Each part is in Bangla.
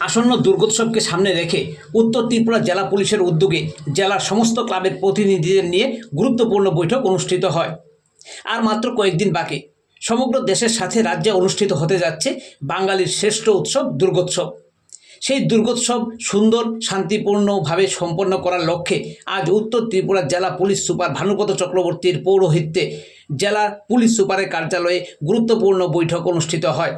আসন্ন দুর্গোৎসবকে সামনে রেখে উত্তর ত্রিপুরা জেলা পুলিশের উদ্যোগে জেলার সমস্ত ক্লাবের প্রতিনিধিদের নিয়ে গুরুত্বপূর্ণ বৈঠক অনুষ্ঠিত হয়। আর মাত্র কয়েকদিন বাকি সমগ্র দেশের সাথে রাজ্যে অনুষ্ঠিত হতে যাচ্ছে বাঙালির শ্রেষ্ঠ উৎসব দুর্গোৎসব। সেই দুর্গোৎসব সুন্দর শান্তিপূর্ণভাবে সম্পন্ন করার লক্ষ্যে আজ উত্তর ত্রিপুরা জেলা পুলিশ সুপার ভানুপত চক্রবর্তীর পৌরোহিত্যে জেলা পুলিশ সুপারের কার্যালয়ে গুরুত্বপূর্ণ বৈঠক অনুষ্ঠিত হয়।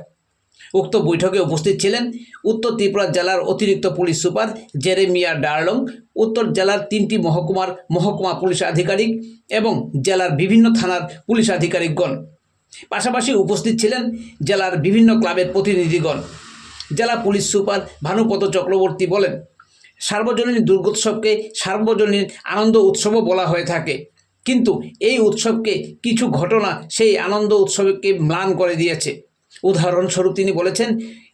উক্ত বৈঠকে উপস্থিত ছিলেন উত্তর ত্রিপুরা জেলার অতিরিক্ত পুলিশ সুপার জেরেমিয়া ডার্লং, উত্তর জেলার 3টি মহকুমার মহকুমা পুলিশ আধিকারিক এবং জেলার বিভিন্ন থানার পুলিশ আধিকারিকগণ। পাশাপাশি উপস্থিত ছিলেন জেলার বিভিন্ন ক্লাবের প্রতিনিধিগণ। জেলা পুলিশ সুপার ভানুপত চক্রবর্তী বলেন, সার্বজনীন দুর্গোৎসবকে সার্বজনীন আনন্দ উৎসবও বলা হয়ে থাকে, কিন্তু এই উৎসবকে কিছু ঘটনা সেই আনন্দ উৎসবকে ম্লান করে দিয়েছে। উদাহরণস্বরূপ তিনি বলেছেন,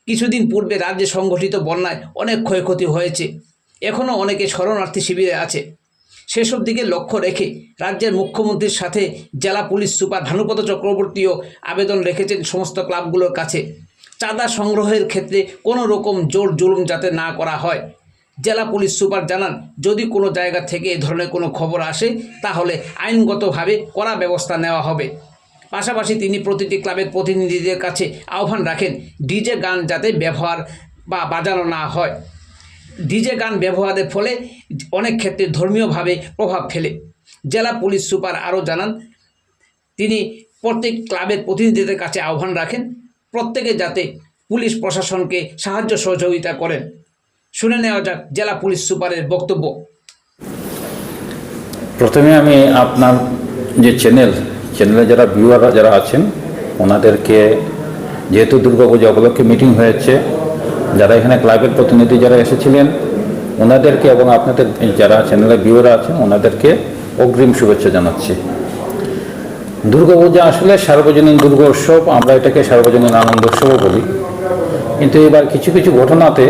কিছুদিন পূর্বে রাজ্যে সংঘটিত বন্যায় অনেক ক্ষয়ক্ষতি হয়েছে, এখনও অনেকে শরণার্থী শিবিরে আছে। সেসব দিকে লক্ষ্য রেখে রাজ্যের মুখ্যমন্ত্রীর সাথে জেলা পুলিশ সুপার ভানুপত চক্রবর্তীও আবেদন রেখেছেন সমস্ত ক্লাবগুলোর কাছে, চাঁদা সংগ্রহের ক্ষেত্রে কোনো রকম জোর জুলুম যাতে না করা হয়। জেলা পুলিশ সুপার জানান, যদি কোনো জায়গা থেকে এ ধরনের কোনো খবর আসে তাহলে আইনগতভাবে কড়া ব্যবস্থা নেওয়া হবে। পাশাপাশি তিনি প্রতিটি ক্লাবের প্রতিনিধিদের কাছে আহ্বান রাখেন, ডিজে গান যাতে ব্যবহার বা বাজানো না হয়। ডিজে গান ব্যবহারের ফলে অনেক ক্ষেত্রে ধর্মীয়ভাবে প্রভাব ফেলে। জেলা পুলিশ সুপার আরও জানান, তিনি প্রত্যেক ক্লাবের প্রতিনিধিদের কাছে আহ্বান রাখেন, প্রত্যেকে যাতে পুলিশ প্রশাসনকে সাহায্য সহযোগিতা করেন। শুনে নেওয়া যাক জেলা পুলিশ সুপারের বক্তব্য। প্রথমে আমি আপনার যে চ্যানেলে যারা ভিউয়াররা যারা আছেন ওনাদেরকে, যেহেতু দুর্গাপূজা উপলক্ষে মিটিং হয়েছে, যারা এখানে ক্লাবের প্রতিনিধি যারা এসেছিলেন ওনাদেরকে এবং আপনাদের যারা চ্যানেলের ভিউয়াররা আছেন ওনাদেরকে অগ্রিম শুভেচ্ছা জানাচ্ছি। দুর্গাপূজা আসলে সার্বজনীন দুর্গোৎসব, আমরা এটাকে সার্বজনীন আনন্দ উৎসবও বলি, কিন্তু এবার কিছু কিছু ঘটনাতে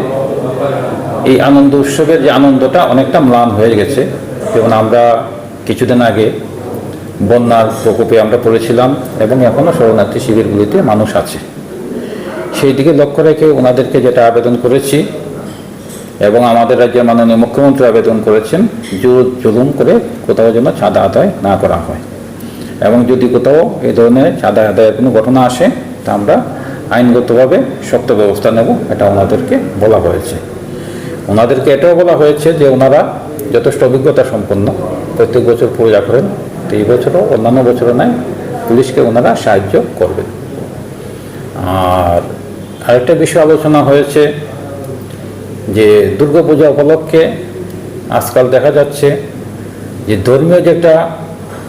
এই আনন্দ উৎসবের যে আনন্দটা অনেকটা ম্লান হয়ে গেছে। যেমন আমরা কিছুদিন আগে বন্যার প্রকোপে আমরা পড়েছিলাম এবং এখনও শরণার্থী শিবিরগুলিতে মানুষ আছে। সেই দিকে লক্ষ্য রেখে ওনাদেরকে যেটা আবেদন করেছি এবং আমাদের রাজ্যের মাননীয় মুখ্যমন্ত্রী আবেদন করেছেন, জুলুম করে কোথাও যেন চাঁদা আদায় না করা হয়, এবং যদি কোথাও এই ধরনের চাঁদা আদায়ের কোনো ঘটনা আসে তা আমরা আইনগতভাবে শক্ত ব্যবস্থা নেব, এটা ওনাদেরকে বলা হয়েছে। ওনাদেরকে এটাও বলা হয়েছে যে ওনারা যথেষ্ট অভিজ্ঞতা সম্পন্ন, প্রত্যেক বছর পূজা করেন, তো এই বছরও অন্যান্য বছরও নয়, পুলিশকে ওনারা সাহায্য করবেন। আর আরেকটা বিষয় আলোচনা হয়েছে যে দুর্গাপূজা উপলক্ষে আজকাল দেখা যাচ্ছে যে ধর্মীয় যে একটা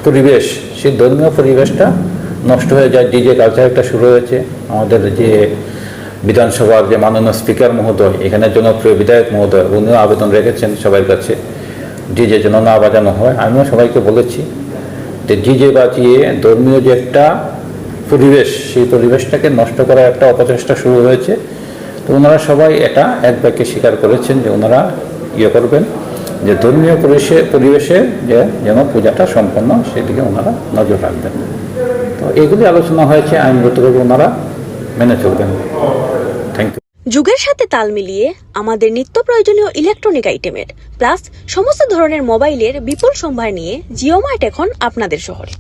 পরিবেশ, সেই ধর্মীয় পরিবেশটা নষ্ট হয়ে যায়। ডিজে কালচার একটা শুরু হয়েছে। আমাদের যে বিধানসভার যে মাননীয় স্পিকার মহোদয়, এখানে জনপ্রিয় বিধায়ক মহোদয়, উনিও আবেদন রেখেছেন সবার কাছে ডিজে যেন না বাজানো হয়। আমিও সবাইকে বলেছি যে ডিজে বাজিয়ে ধর্মীয় যে একটা পরিবেশ, সেই পরিবেশটাকে নষ্ট করার একটা অপচেষ্টা শুরু হয়েছে। তো ওনারা সবাই এটা এক বাক্যে স্বীকার করেছেন যে ওনারা করবেন, যে ধর্মীয় পরিবেশে যে যেন পূজাটা সম্পন্ন সেদিকে ওনারা নজর রাখবেন। তো এগুলি আলোচনা হয়েছে, আইনগতভাবে ওনারা মেনে চলবেন। Thank you. যুগের সাথে তাল মিলিয়ে আমাদের নিত্য প্রয়োজনীয় ইলেকট্রনিক আইটেমের প্লাস সমস্ত ধরনের মোবাইলের বিপুল সম্ভার নিয়ে জিও মার্ট এখন আপনাদের শহরে।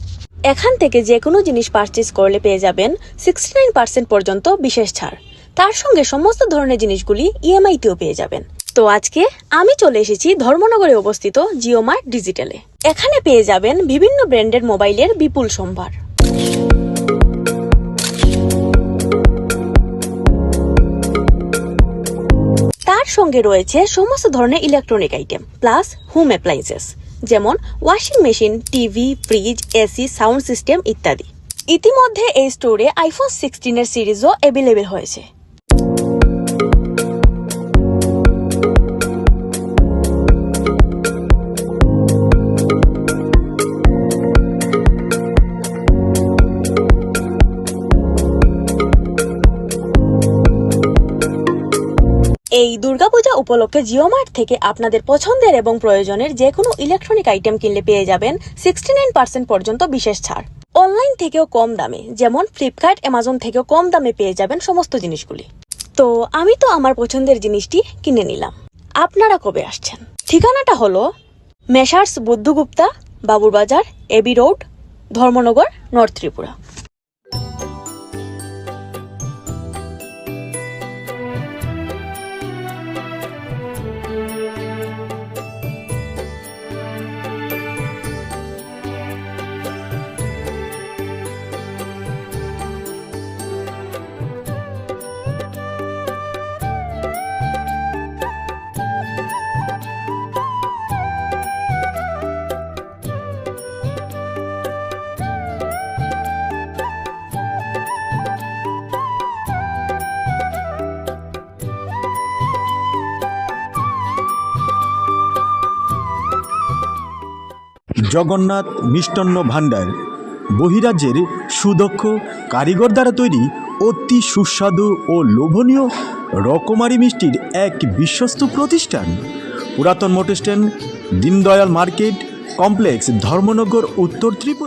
এখান থেকে যে কোনো জিনিস পারচেজ করলে পেয়ে যাবেন 69% পর্যন্ত বিশেষ ছাড়। তার সঙ্গে সমস্ত ধরনের জিনিসগুলি ইএমআইতেও পেয়ে যাবেন। তো আজকে আমি চলে এসেছি ধর্মনগরে অবস্থিত জিও মার্ট ডিজিটালে। এখানে পেয়ে যাবেন বিভিন্ন ব্র্যান্ডের মোবাইলের বিপুল সম্ভার। তার সঙ্গে রয়েছে সমস্ত ধরনের electronic item plus home appliances, যেমন washing machine, TV, fridge, AC, sound system ইত্যাদি। ইতিমধ্যে এই স্টোরে আইফোন 16 এর সিরিজও অ্যাভেলেবেল হয়েছে। এই দুর্গাপূজা উপলক্ষে জিও মার্ট থেকে আপনাদের পছন্দের এবং প্রয়োজনের যে কোনো ইলেকট্রনিক আইটেম কিনলে পেয়ে যাবেন 69% পর্যন্ত বিশেষ ছাড়। অনলাইন থেকেও কম দামে, যেমন ফ্লিপকার্ট, অ্যামাজন থেকেও কম দামে পেয়ে যাবেন সমস্ত জিনিসগুলি। তো আমি তো আমার পছন্দের জিনিসটি কিনে নিলাম। আপনারা কবে আসছেন? ঠিকানাটা হলো messrs Buddhagupta, Baburbazar, AB road, Dharmanagar, north Tripura. Jagannath Mishtanna Bhandar বহিরাজ্যের সুদক্ষ কারিগর দ্বারা তৈরি অতি সুস্বাদু ও লোভনীয় রকমারি মিষ্টির এক বিশ্বস্ত প্রতিষ্ঠান। পুরাতন motor stand, Deendayal market complex, Dharmanagar, উত্তর ত্রিপুরা।